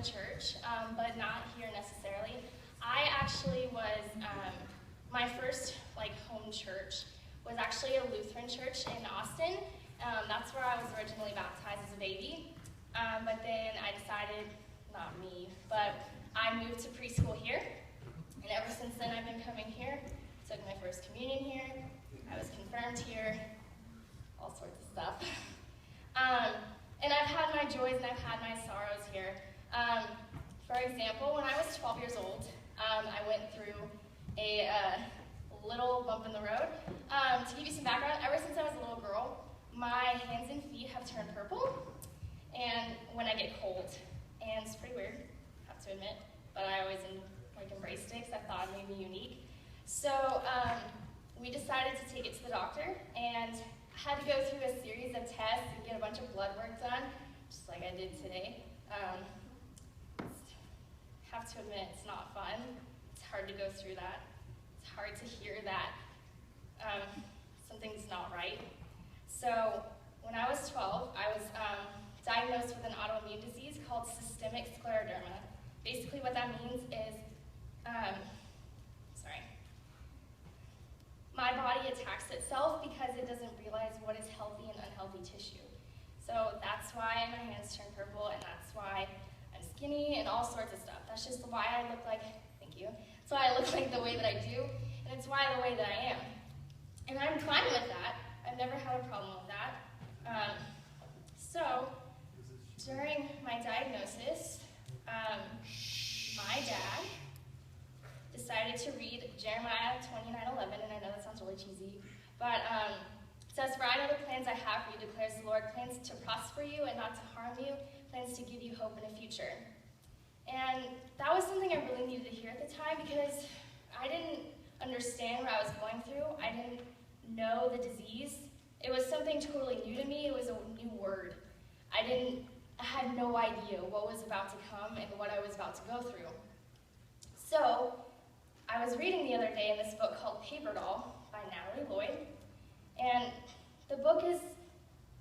church, but not here necessarily. I actually was, my first home church was actually a Lutheran church in Austin. That's where I was originally baptized as a baby. But then I decided, not me, but I moved to preschool here. And ever since then I've been coming here. Took my first communion here. I was confirmed here. All sorts of stuff. And I've had my joys and I've had my sorrows here. For example, when I was 12 years old, I went through a little bump in the road. To give you some background, ever since I was a little girl, my hands and feet have turned purple, and when I get cold. And it's pretty weird, I have to admit, but I always embraced it because I thought it made me unique. So we decided to take it to the doctor, and had to go through a series of tests and get a bunch of blood work done, just like I did today. Have to admit, it's not fun. It's hard to go through that. It's hard to hear that something's not right. So when I was 12, I was diagnosed with an autoimmune disease called systemic scleroderma. Basically what that means is, my body attacks itself because it doesn't realize what is healthy and unhealthy tissue. So that's why my hands turn purple, and that's why I'm skinny and all sorts of stuff. That's just why I look like, thank you. That's why I look like the way that I do, and it's why the way that I am. And I'm fine with that. I've never had a problem with that. So during my diagnosis, my dad decided to read Jeremiah 29:11, and I know that sounds really cheesy, but it says, "For I know the plans I have for you, declares the Lord, plans to prosper you and not to harm you, plans to give you hope in a future." And that was something I really needed to hear at the time because I didn't understand what I was going through. I didn't know the disease. It was something totally new to me. It was a new word. I had no idea what was about to come and what I was about to go through. So I was reading the other day in this book called Paper Doll by Natalie Lloyd, and the book is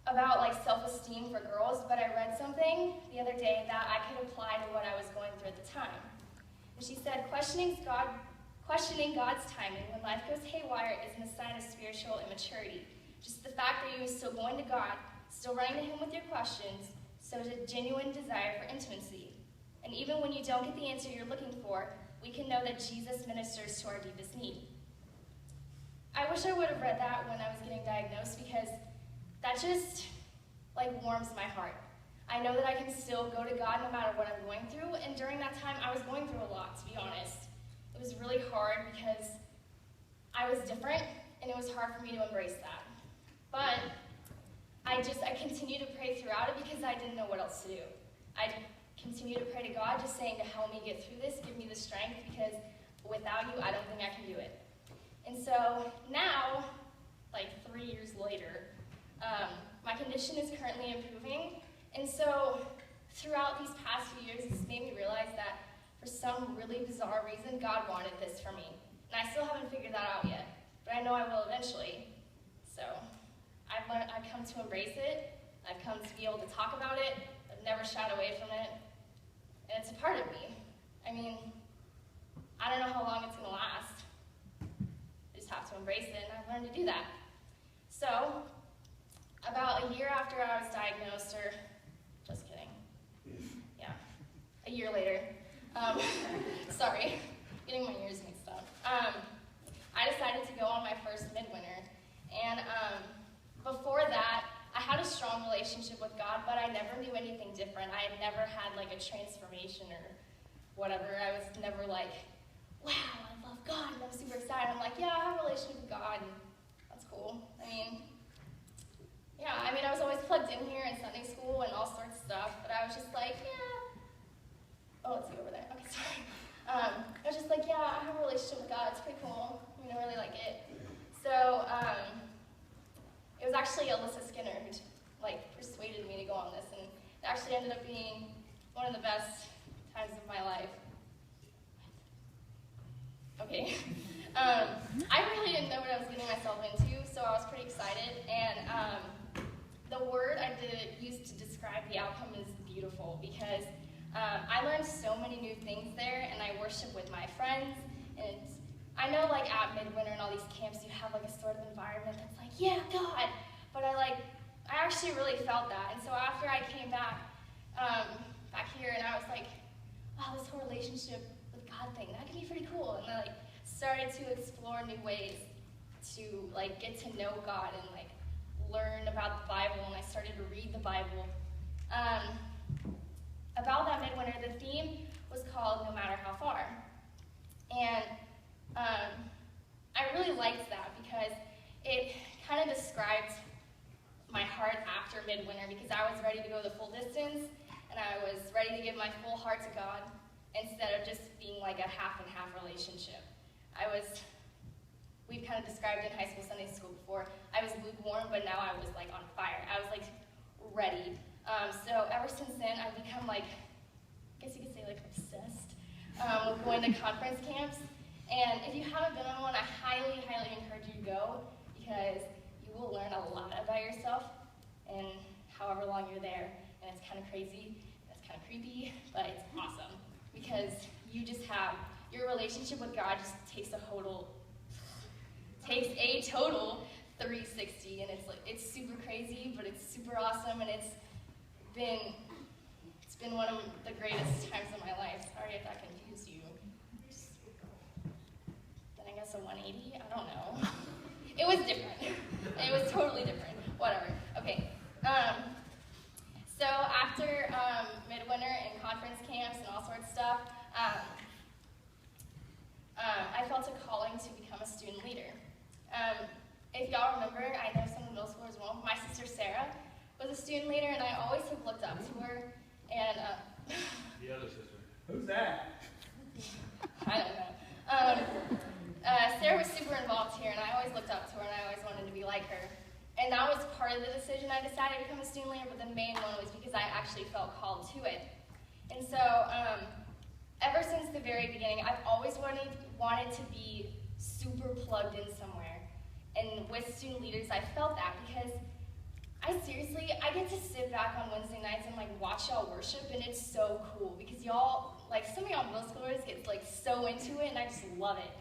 about self-esteem for girls, but I read something the other day that I could apply to what I was going through at the time. And she said, questioning God's timing when life goes haywire isn't a sign of spiritual immaturity. Just the fact that you're still going to God, still running to Him with your questions, shows a genuine desire for intimacy. And even when you don't get the answer you're looking for, we can know that Jesus ministers to our deepest need. I wish I would have read that when I was getting diagnosed because that just warms my heart. I know that I can still go to God no matter what I'm going through, and during that time I was going through a lot, to be honest. It was really hard because I was different, and it was hard for me to embrace that. But I continued to pray throughout it because I didn't know what else to do. I continue to pray to God, just saying to help me get through this, give me the strength, because without you, I don't think I can do it. And so now, 3 years later, my condition is currently improving. And so throughout these past few years, it's made me realize that for some really bizarre reason, God wanted this for me. And I still haven't figured that out yet, but I know I will eventually. So I've come to embrace it. I've come to be able to talk about it. I've never shied away from it. And it's a part of me. I mean, I don't know how long it's going to last. I just have to embrace it, and I've learned to do that. So, about a year after I was diagnosed, or just kidding. Yeah, a year later. Sorry, getting my years mixed up. I decided to go on my first midwinter. And before that, I had a strong relationship with God, but I never knew anything different. I had never had a transformation or whatever. I was never wow, I love God, and I'm super excited. I'm yeah, I have a relationship with God, and that's cool. I was always plugged in here in Sunday school and all sorts of stuff, but I was just yeah. Oh, let's see over there. Okay, sorry. I was just yeah, I have a relationship with God. It's pretty cool. I really like it. So, it was actually Alyssa Skinner who persuaded me to go on this, and it actually ended up being one of the best times of my life. Okay. I really didn't know what I was getting myself into, so I was pretty excited, and the word I did use to describe the outcome is beautiful, because I learned so many new things there, and I worship with my friends. And I know, like, at Midwinter and all these camps, you have, like, a sort of environment that's like, yeah, God. But I actually really felt that. And so after I came back here, and I was like, wow, this whole relationship with God thing, that can be pretty cool. And I, started to explore new ways to, get to know God and, learn about the Bible. And I started to read the Bible. About that Midwinter, the theme was called No Matter How Far. And I really liked that because it kind of described my heart after Midwinter, because I was ready to go the full distance, and I was ready to give my full heart to God instead of just being like a half and half relationship. We've kind of described in high school, Sunday school before, I was lukewarm, but now I was on fire. I was ready. So ever since then, I've become I guess you could say obsessed with going to conference camps. And if you haven't been on one, I highly, highly encourage you to go, because you will learn a lot about yourself and however long you're there. And it's kind of crazy, it's kind of creepy, but it's awesome, because you just have, your relationship with God just takes a total 360, and it's super crazy, but it's super awesome, and it's been one of the greatest times of my life. Sorry if that confused you. Then I guess a 180? I don't know. It was different. It was totally different. Whatever. Okay. So after Midwinter and conference camps and all sorts of stuff, I felt a calling to become a student leader. If y'all remember, I know some of the middle schoolers won't, my sister Sarah was a student leader, and I always have looked up to her. And the other sister. Who's that? I don't know. Sarah was super involved here, and I always looked up to her, and I always wanted to be like her. And that was part of the decision I decided to become a student leader, but the main one was because I actually felt called to it. And so, ever since the very beginning, I've always wanted to be super plugged in somewhere. And with student leaders, I felt that, because I get to sit back on Wednesday nights and watch y'all worship, and it's so cool, because y'all, some of y'all middle schoolers get so into it, and I just love it.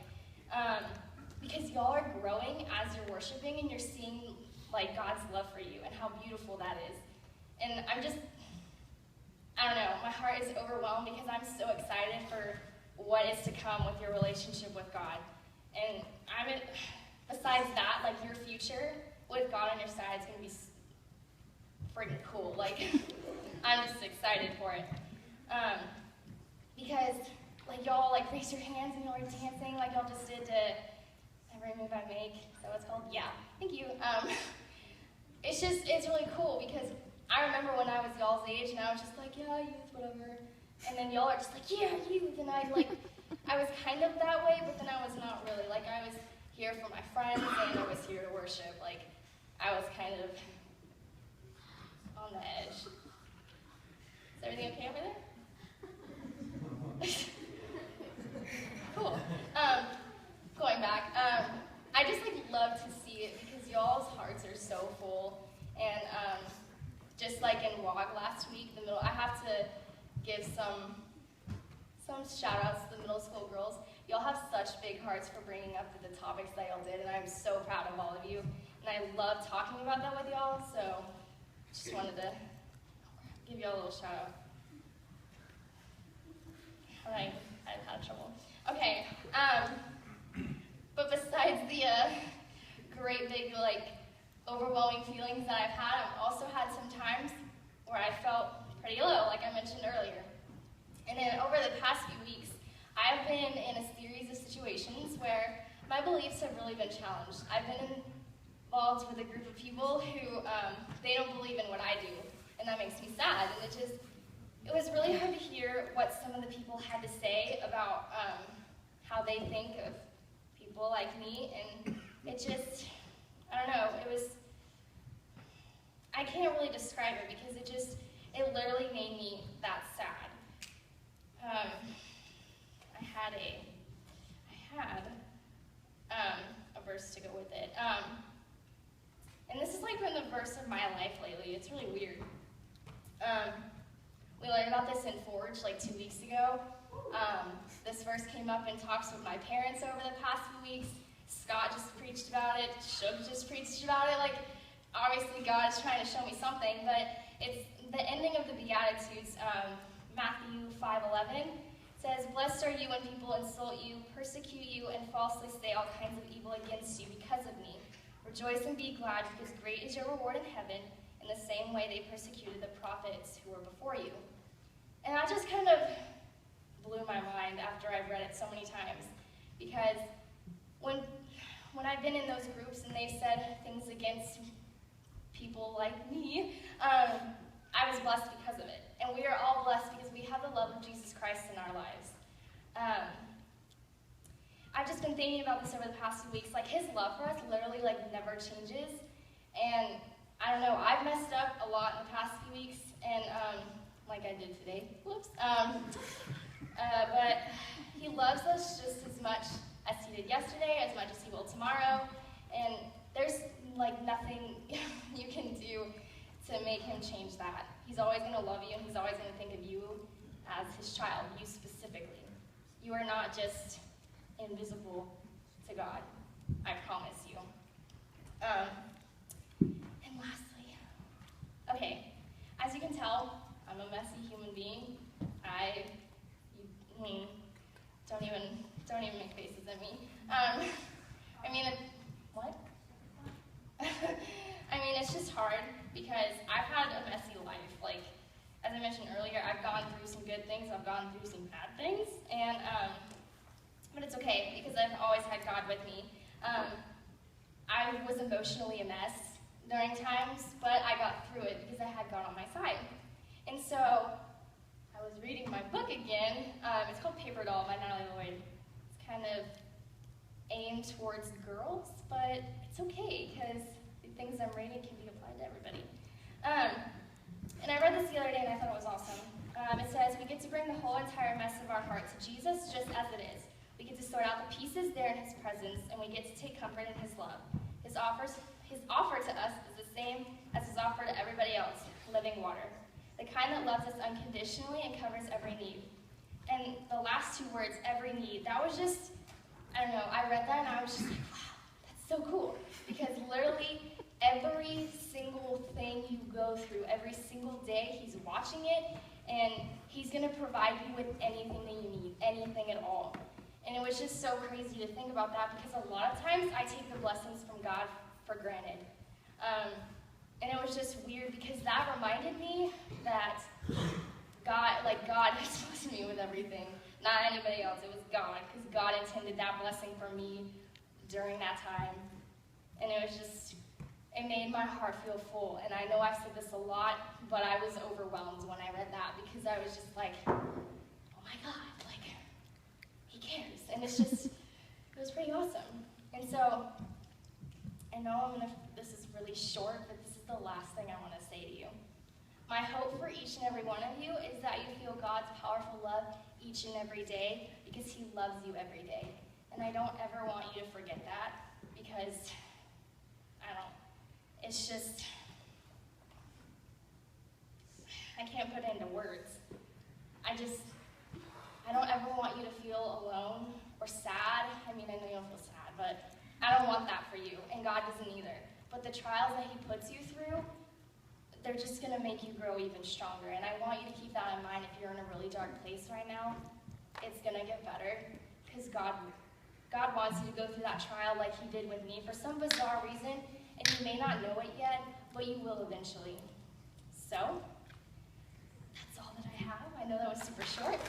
Because y'all are growing as you're worshiping, and you're seeing God's love for you and how beautiful that is. And I don't know, my heart is overwhelmed, because I'm so excited for what is to come with your relationship with God. And besides that, your future with God on your side is going to be freaking cool. I'm just excited for it. Because, y'all, raise your hands and y'all are dancing y'all just did to Every Move I Make. Is that what it's called? Yeah. Thank you. It's really cool, because I remember when I was y'all's age, and I was just yeah, youth, whatever. And then y'all are just yeah, youth. And I was kind of that way, but then I was not really. I was here for my friends, and I was here to worship. I was kind of on the edge. Is everything okay over there? Cool. Going back, I just love to see it, because y'all's hearts are so full. And just in WOG last week, I have to give some shout outs to the middle school girls. Y'all have such big hearts for bringing up the topics that y'all did, and I'm so proud of all of you. And I love talking about that with y'all, so just wanted to give y'all a little shout out. Alright, I've had trouble. Okay, but besides the great big, overwhelming feelings that I've had, I've also had some times where I felt pretty low, like I mentioned earlier. And then over the past few weeks, I've been in a series of situations where my beliefs have really been challenged. I've been involved with a group of people who, they don't believe in what I do, and that makes me sad. And it was really hard to hear what some of the people had to say about how they think of people like me, and it just, I don't know, I can't really describe it, because it literally made me that sad. I had a verse to go with it. And this is been the verse of my life lately. It's really weird. We learned about this in Forge like 2 weeks ago. This verse came up in talks with my parents over the past few weeks. Scott just preached about it. Shug just preached about it. Like, obviously God is trying to show me something, but it's the ending of the Beatitudes, Matthew 5:11. Says, "Blessed are you when people insult you, persecute you, and falsely say all kinds of evil against you because of me. Rejoice and be glad, because great is your reward in heaven. In the same way they persecuted the prophets who were before you." And that just kind of blew my mind after I've read it so many times. Because when I've been in those groups and they've said things against people like me, I was blessed because of it. And we are all blessed because we have the love of Jesus Christ in our lives. I've just been thinking about this over the past few weeks. Like, his love for us literally, like, never changes. And I don't know, I've messed up a lot in the past few weeks, and like I did today. Whoops. But he loves us just as much as he did yesterday, as much as he will tomorrow. And there's, like, nothing you can do to make him change that. He's always going to love you, and he's always going to think of you as his child, you specifically. You are not just invisible to God, I promise you. And lastly, okay, as you can tell, I'm a messy human being. Don't even make faces at me. What? It's just hard because I've had a messy life. Like, as I mentioned earlier, I've gone through some good things, I've gone through some bad things, and but it's okay because I've always had God with me. I was emotionally a mess during times, but I got through it because I had God on my side. And so I was reading my book again. It's called Paper Doll by Natalie Lloyd. It's kind of aimed towards girls, but it's okay because the things I'm reading can be applied to everybody. And I read this the other day and I thought it was awesome. It says, "We get to bring the whole entire mess of our heart to Jesus just as it is. We get to sort out the pieces there in his presence, and we get to take comfort in his love. His offer to us is the same as his offer to everybody else, living water. The kind that loves us unconditionally and covers every need." And the last two words, every need, that was just, I don't know, I read that and I was just like, wow, that's so cool. Because literally every single thing you go through, every single day, he's watching it, and he's going to provide you with anything that you need, anything at all. And it was just so crazy to think about that because a lot of times I take the blessings from God for granted. And it was just weird because that reminded me that God has blessed me with everything, not anybody else. It was God, because God intended that blessing for me during that time. And it was just, it made my heart feel full. And I know I've said this a lot, but I was overwhelmed when I read that because I was just like, oh my God, like, he cares. And it's just, it was pretty awesome. And so, I know this is really short, but this is the last thing I want to say to you. My hope for each and every one of you is that you feel God's powerful love each and every day because he loves you every day. And I don't ever want you to forget that because, it's just, I can't put it into words. I don't ever want you to feel alone or sad. I know you don't feel sad, but I don't want that for you, and God doesn't either. But the trials that he puts you through, they're just going to make you grow even stronger. And I want you to keep that in mind if you're in a really dark place right now. It's going to get better because God wants you to go through that trial like he did with me for some bizarre reason, and you may not know it yet, but you will eventually. So, that's all that I have. I know that was super short.